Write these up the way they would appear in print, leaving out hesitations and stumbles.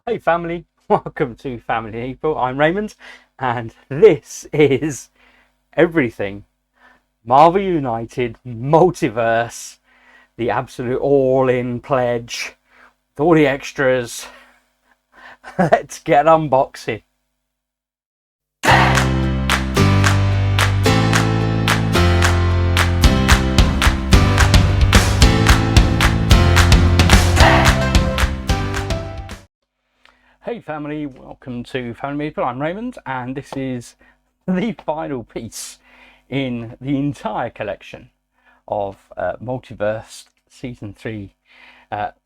Hey family, welcome to Family People. I'm Raymond, and this is everything Marvel United Multiverse, the absolute all-in pledge with all the extras. Let's get unboxing. Hey family, welcome to Family People. I'm Raymond, and this is the final piece in the entire collection of Multiverse Season 3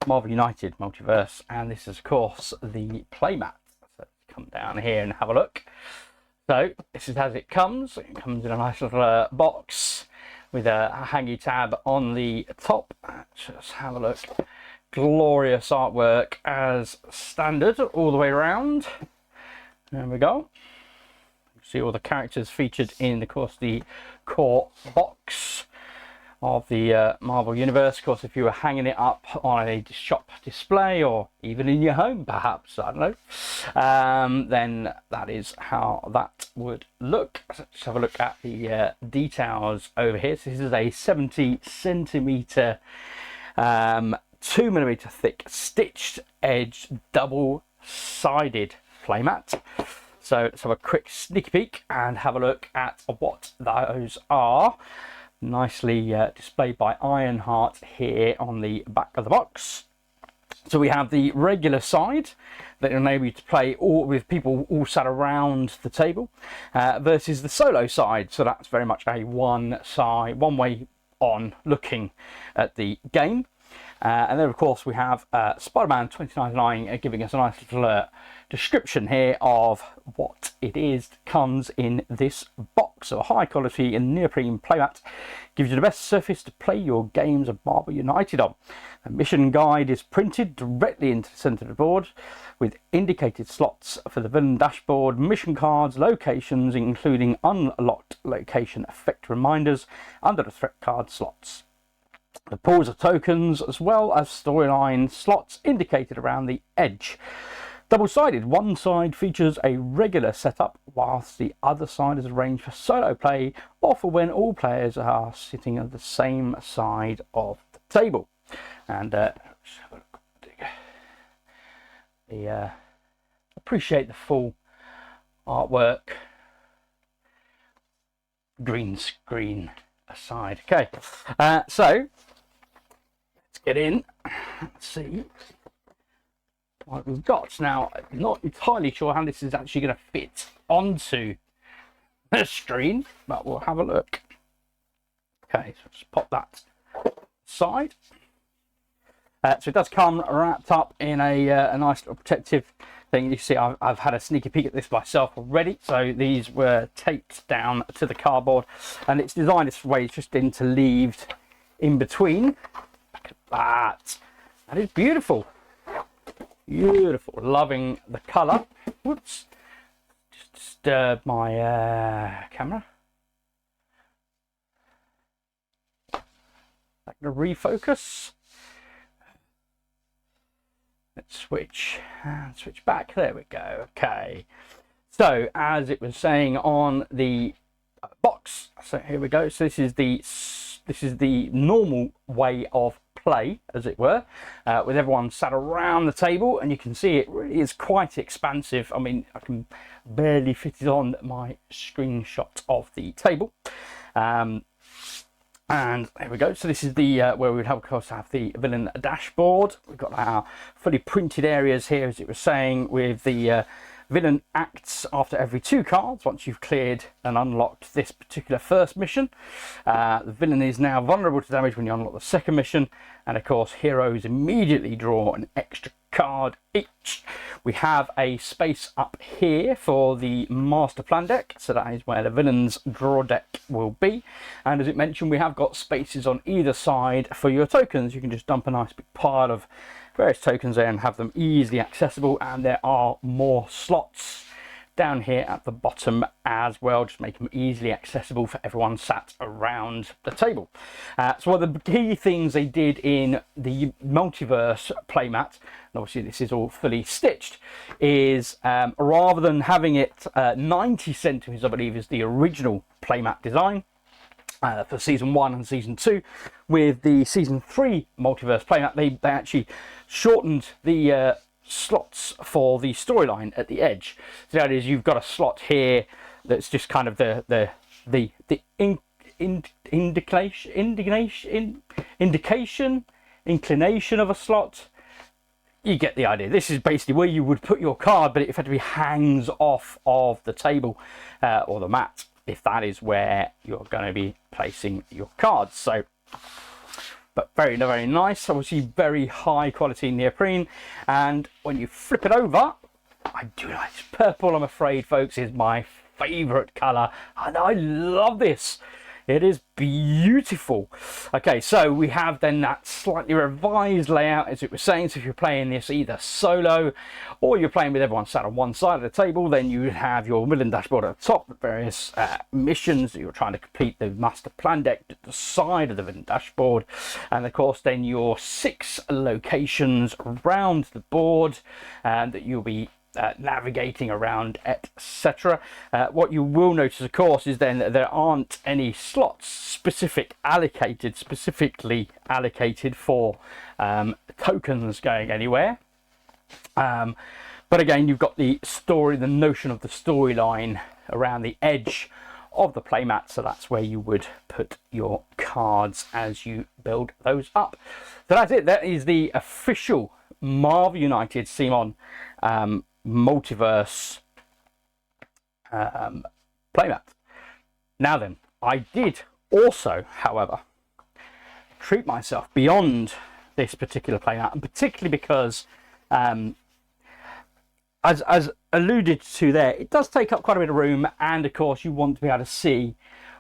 Marvel United Multiverse, and this is of course the Playmat. So let's come down here and have a look. So this is as it comes. It comes in a nice little box with a hangy tab on the top. Let's have a look. Glorious artwork as standard all the way around. There we go. See all the characters featured in, of course, the core box of the Marvel Universe. Of course, if you were hanging it up on a shop display or even in your home, perhaps, I don't know, then that is how that would look. So let's have a look at the details over here. So this is a 70cm 2mm thick stitched edge double-sided playmat. So let's have a quick sneaky peek and have a look at what those are. Nicely displayed by Ironheart here on the back of the box. So we have the regular side that will enable you to play all with people all sat around the table, versus the solo side. So that's very much a one way on looking at the game. And then of course we have Spider-Man 2099 giving us a nice little description here of what it is that comes in this box. So a high quality and neoprene playmat gives you the best surface to play your games of Marvel United on. The mission guide is printed directly into the centre of the board with indicated slots for the villain dashboard, mission cards, locations including unlocked location effect reminders under the threat card slots. The pools of tokens as well as storyline slots indicated around the edge. Double-sided, one side features a regular setup whilst the other side is arranged for solo play or for when all players are sitting on the same side of the table. And appreciate the full artwork, green screen aside. Okay, so let's get in. Let's see what we've got. Now, I'm not entirely sure how this is actually going to fit onto the screen, but we'll have a look. Okay, so just pop that aside. So it does come wrapped up in a nice little protective thing. You see, I've had a sneaky peek at this myself already. So these were taped down to the cardboard, and it's designed this way. It's just interleaved in between. Look at that. That is beautiful. Beautiful. Loving the colour. Whoops. Just disturbed my camera. Like the refocus. Let's switch back. There we go. Okay. So as it was saying on the box, so here we go. So this is the normal way of play, as it were, with everyone sat around the table, and you can see it really is quite expansive. I mean, I can barely fit it on my screenshot of the table. And there we go. So this is the where we would of course have the villain dashboard. We've got our fully printed areas here, as it was saying, with the villain acts after every 2 cards once you've cleared and unlocked this particular first mission. The villain is now vulnerable to damage when you unlock the second mission, and of course heroes immediately draw an extra card each. We have a space up here for the master plan deck, so that is where the villain's draw deck will be. And as it mentioned, we have got spaces on either side for your tokens. You can just dump a nice big pile of various tokens there and have them easily accessible, and there are more slots down here at the bottom as well, just make them easily accessible for everyone sat around the table. So one of the key things they did in the Multiverse playmat, and obviously this is all fully stitched, is rather than having it 90 centimeters, I believe is the original playmat design for season 1 and season 2, with the season 3 Multiverse playmat, they actually shortened the slots for the storyline at the edge. So that is, you've got a slot here that's just kind of the inclination of a slot. You get the idea. This is basically where you would put your card, but it effectively hangs off of the table or the mat, if that is where you're going to be placing your cards. So, but very, very nice. Obviously, very high quality neoprene. And when you flip it over, I do like this. Purple, I'm afraid, folks, is my favorite color, and I love this. It is beautiful. Okay, so we have then that slightly revised layout, as it was saying. So if you're playing this either solo or you're playing with everyone sat on one side of the table, then you have your middle dashboard at the top, the various missions that you're trying to complete, the master plan deck at the side of the middle dashboard, and of course then your 6 locations around the board that you'll be navigating around, etc. What you will notice, of course, is then that there aren't any slots specifically allocated for tokens going anywhere. But again, you've got the notion of the storyline around the edge of the playmat, so that's where you would put your cards as you build those up. So that's it. That is the official Marvel United CMON Multiverse playmat. Now then, I did also, however, treat myself beyond this particular playmat, and particularly because, as alluded to there, it does take up quite a bit of room, and of course you want to be able to see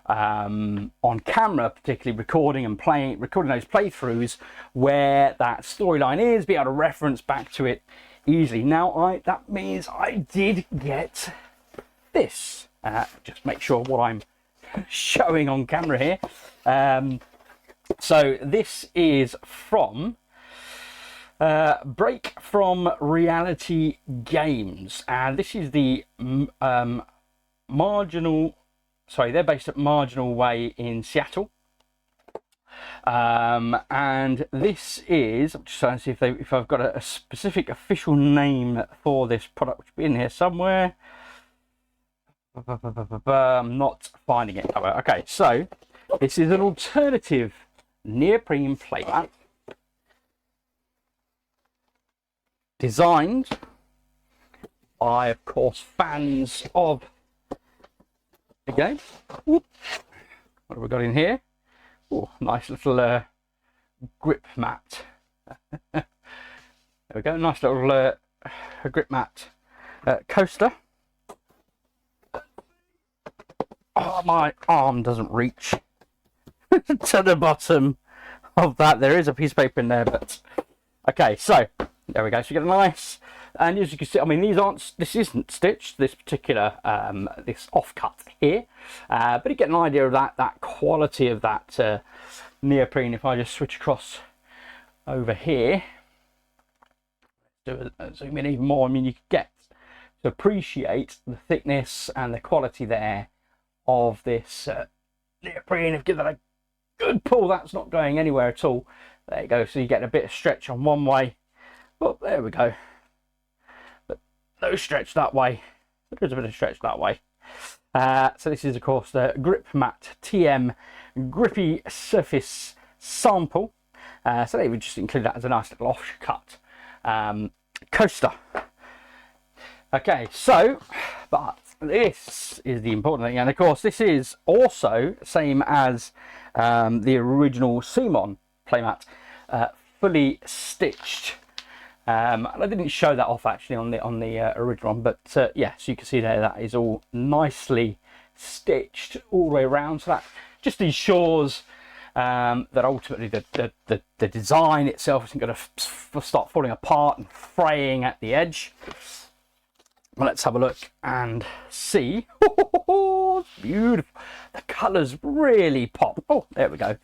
on camera, particularly recording those playthroughs, where that storyline is, be able to reference back to it easily. Now that means I did get this. Just make sure what I'm showing on camera here. So this is from Break From Reality Games, and this is the they're based at Marginal Way in Seattle. And this is, I'm just trying to see if I've got a specific official name for this product, which will be in here somewhere. I'm not finding it. Okay, so this is an alternative neoprene playmat designed by, of course, fans of the game. What have we got in here? Oh, nice little grip mat. There we go, nice little grip mat coaster. Oh, my arm doesn't reach to the bottom of that. There is a piece of paper in there, but okay, so there we go. So you get a nice, and as you can see, I mean, this isn't stitched, this particular this offcut here, but you get an idea of that quality of that neoprene. If I just switch across over here, zoom in even more, I mean, you can get to appreciate the thickness and the quality there of this neoprene. If you give that a good pull, that's not going anywhere at all. There you go. So you get a bit of stretch on one way. Oh, there we go. But no stretch that way. There's a bit of stretch that way. So this is, of course, the GripMats TM Grippy Surface Sample. So they would just include that as a nice little offcut coaster. Okay, so, but this is the important thing, and of course this is also same as the original CMON playmat, fully stitched. And I didn't show that off actually on the original one, but yeah, so you can see there that is all nicely stitched all the way around. So that just ensures that ultimately the design itself isn't going to start falling apart and fraying at the edge. let's have a look and see. It's beautiful. The colours really pop. Oh, there we go.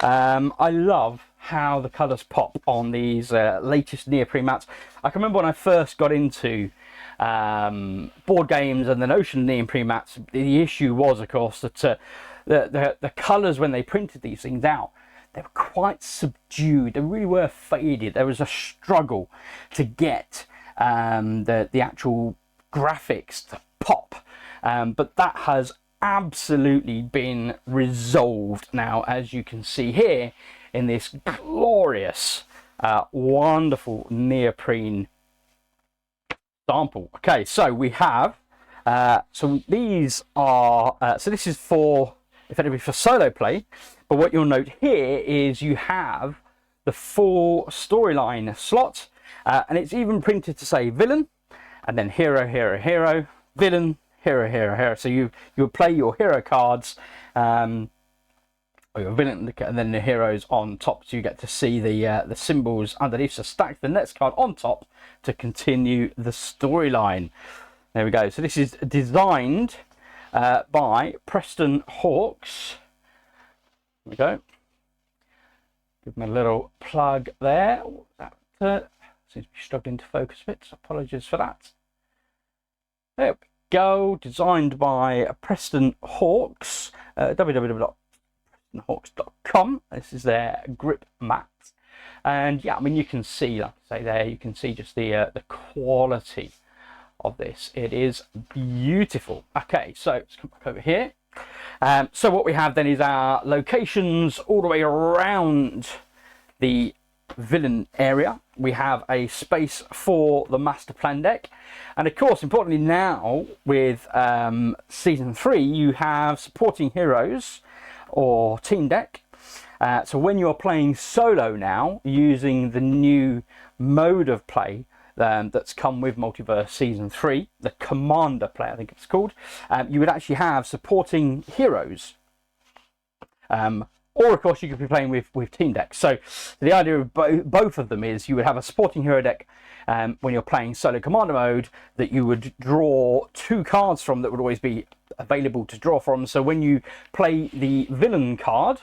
I love how the colours pop on these latest neoprene mats. I can remember when I first got into board games and the notion of neoprene mats, the issue was, of course, that the colours when they printed these things out, they were quite subdued. They really were faded. There was a struggle to get the actual graphics to pop, but that has absolutely been resolved now, as you can see here in this glorious wonderful neoprene sample. Okay, so we have so these are so this is for effectively for solo play, but what you'll note here is you have the full storyline slot, and it's even printed to say villain and then hero, hero, hero, villain, hero, hero, hero. So you would play your hero cards, or your villain, and then the heroes on top. So you get to see the symbols underneath. So stack the next card on top to continue the storyline. There we go. So this is designed by Preston Hawks. There we go. Give them a little plug there. That seems to be struggling to focus a bit, so apologies for that. There we go. Designed by Preston Hawks. www.prestonhawks.com. This is their GripMats, and yeah, I mean, you can see, like I say there, you can see just the quality of this. It is beautiful. Okay, so let's come back over here. So what we have then is our locations all the way around the villain area. We have a space for the master plan deck, and of course, importantly now with season 3, you have supporting heroes or team deck. So when you're playing solo now, using the new mode of play that's come with Multiverse Season 3, the Commander play, I think it's called, you would actually have supporting heroes. Or of course you could be playing with team decks. So the idea of both of them is you would have a supporting hero deck when you're playing solo Commander mode that you would draw 2 cards from that would always be available to draw from. So when you play the villain card,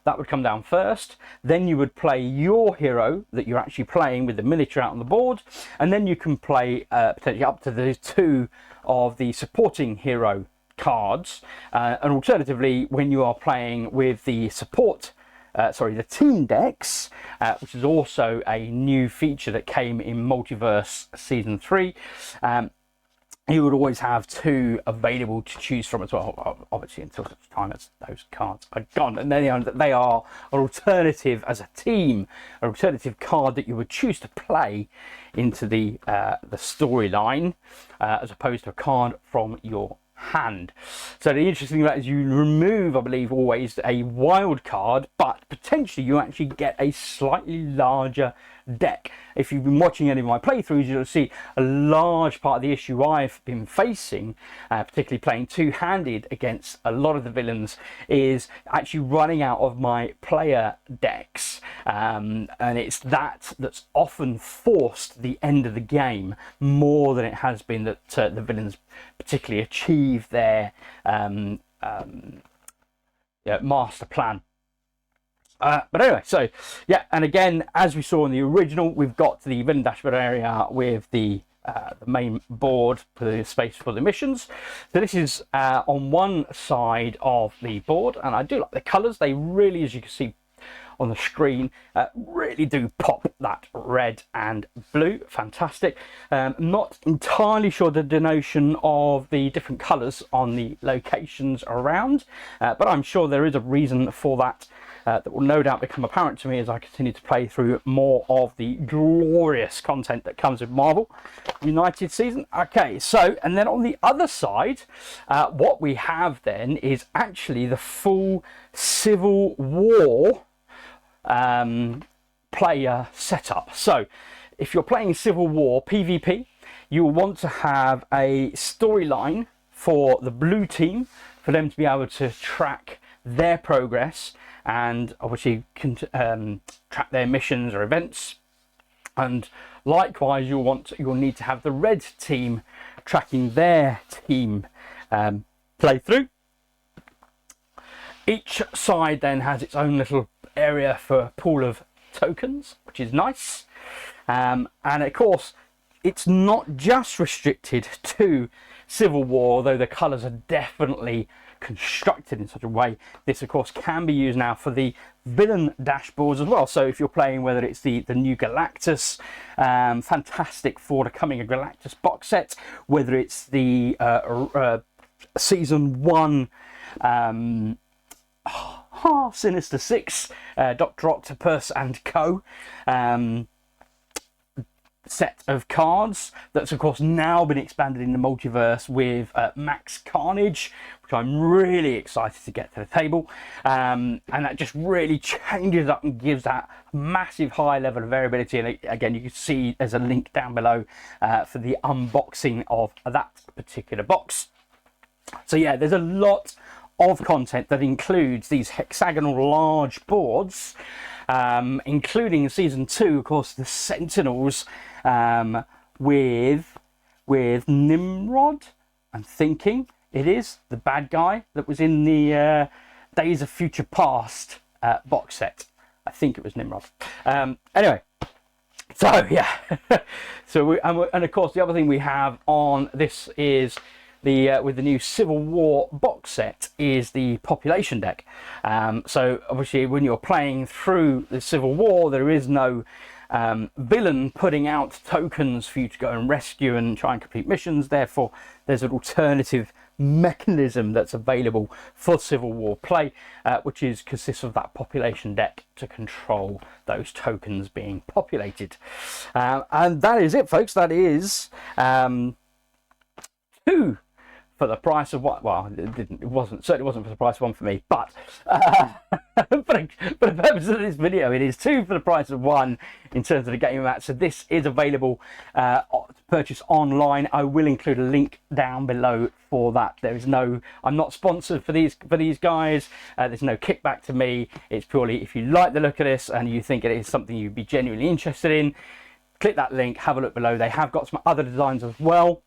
that would come down first. Then you would play your hero that you're actually playing with the miniature out on the board, and then you can play potentially up to the 2 of the supporting hero cards. And alternatively, when you are playing with the the team decks, which is also a new feature that came in Multiverse Season 3, you would always have 2 available to choose from as well, obviously until such time as those cards are gone. And then they are an alternative as a team, an alternative card that you would choose to play into the storyline, as opposed to a card from your hand. So the interesting thing about it is you remove, I believe, always a wild card, but potentially you actually get a slightly larger deck. If you've been watching any of my playthroughs, you'll see a large part of the issue I've been facing, particularly playing two-handed against a lot of the villains, is actually running out of my player decks, and it's that's often forced the end of the game more than it has been that the villains particularly achieve their master plan. But anyway, so yeah, and again, as we saw in the original, we've got the villain dashboard area with the main board for the space for the missions. So this is on one side of the board, and I do like the colours. They really, as you can see on the screen, really do pop that red and blue. Fantastic. Not entirely sure the denotation of the different colours on the locations around, but I'm sure there is a reason for that. That will no doubt become apparent to me as I continue to play through more of the glorious content that comes with Marvel United season. Okay, so, and then on the other side, what we have then is actually the full Civil War player setup. So, if you're playing Civil War PvP, you will want to have a storyline for the blue team for them to be able to track their progress and obviously track their missions or events, and likewise you'll need to have the red team tracking their team playthrough. Each side then has its own little area for a pool of tokens, which is nice. And of course, it's not just restricted to Civil War, though the colours are definitely constructed in such a way. This of course can be used now for the villain dashboards as well. So if you're playing, whether it's the new Galactus, fantastic for the coming Galactus box set, whether it's the season 1 Sinister Six, Dr. Octopus and Co. Set of cards that's of course now been expanded in the multiverse with Max Carnage, which I'm really excited to get to the table, and that just really changes up and gives that massive high level of variability. And again, you can see there's a link down below for the unboxing of that particular box. So yeah, there's a lot of content that includes these hexagonal large boards, including season 2, of course, the Sentinels, with Nimrod. I'm thinking it is the bad guy that was in the Days of Future Past box set. I think it was Nimrod. Anyway, so yeah. So and of course the other thing we have on this is the with the new Civil War box set is the population deck. So obviously when you're playing through the Civil War, there is no villain putting out tokens for you to go and rescue and try and complete missions. Therefore there's an alternative mechanism that's available for Civil War play, which consists of that population deck to control those tokens being populated. And that is it, folks. That is 2 for the price of one. Well, certainly wasn't for the price of one for me, but for the purpose of this video, it is 2 for the price of 1 in terms of the gaming mat. So this is available to purchase online. I will include a link down below for that. There is no, I'm not sponsored for these guys. There's no kickback to me. It's purely if you like the look of this and you think it is something you'd be genuinely interested in, click that link, have a look below. They have got some other designs as well.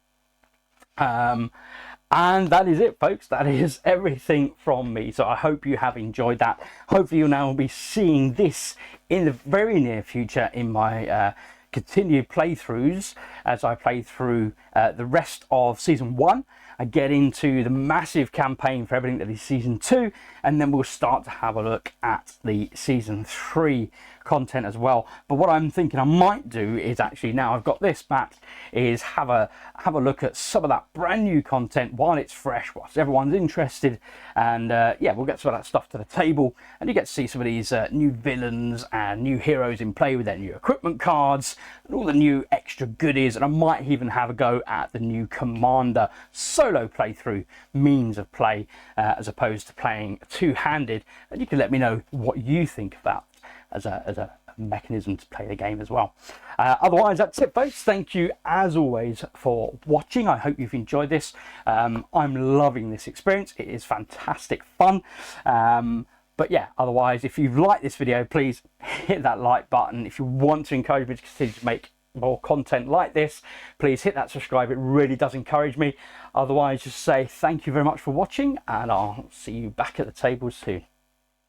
And that is it, folks. That is everything from me. So I hope you have enjoyed that. Hopefully you'll now be seeing this in the very near future in my continued playthroughs as I play through the rest of season 1. I get into the massive campaign for everything that is season 2, and then we'll start to have a look at the season 3 content as well. But what I'm thinking I might do is actually, now I've got this back, is have a look at some of that brand new content while it's fresh, whilst everyone's interested, and yeah, we'll get some of that stuff to the table, and you get to see some of these new villains and new heroes in play with their new equipment cards and all the new extra goodies. And I might even have a go at the new Commander solo playthrough means of play, as opposed to playing two-handed. And you can let me know what you think about as a mechanism to play the game as well. Otherwise, that's it, folks. Thank you as always for watching. I hope you've enjoyed this. I'm loving this experience. It is fantastic fun. But yeah, otherwise, if you've liked this video, please hit that like button. If you want to encourage me to continue to make more content like this, please hit that subscribe. It really does encourage me. Otherwise, just say thank you very much for watching, and I'll see you back at the table soon.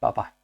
Bye bye.